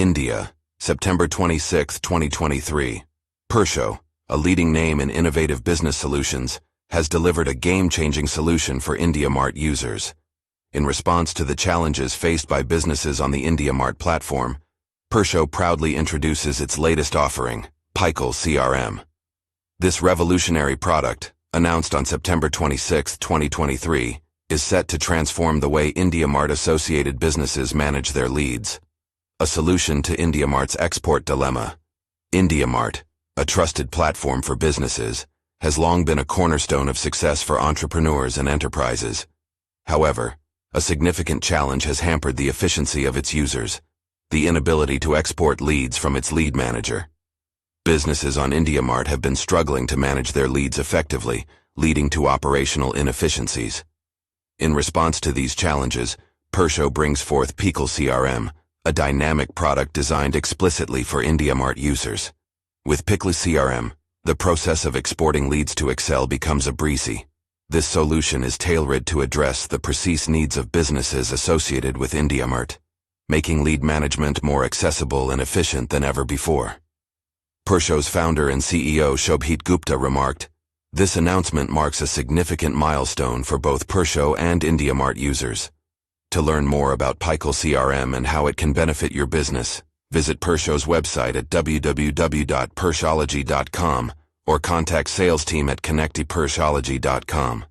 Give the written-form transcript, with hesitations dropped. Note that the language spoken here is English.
India, September 26, 2023. PURSHO, a leading name in innovative business solutions, has delivered a game-changing solution for Indiamart users. In response to the challenges faced by businesses on the Indiamart platform, PURSHO proudly introduces its latest offering, Piqle CRM. This revolutionary product, announced on September 26, 2023, is set to transform the way Indiamart-associated businesses manage their leads. A solution to Indiamart's export dilemma. Indiamart, a trusted platform for businesses, has long been a cornerstone of success for entrepreneurs and enterprises. However, a significant challenge has hampered the efficiency of its users: the inability to export leads from its lead manager. Businesses on Indiamart have been struggling to manage their leads effectively, leading to operational inefficiencies. In response to these challenges, PURSHO brings forth Piqle CRM, a dynamic product designed explicitly for Indiamart users. With Piqle CRM, the process of exporting leads to Excel becomes a breezy. This solution is tailored to address the precise needs of businesses associated with Indiamart, making lead management more accessible and efficient than ever before. PURSHO's founder and CEO Shobhit Gupta remarked, "This announcement marks a significant milestone for both PURSHO and Indiamart users." To learn more about Piqle CRM and how it can benefit your business, visit PURSHO's website at www.purshology.com or contact sales team at connectipurshology.com.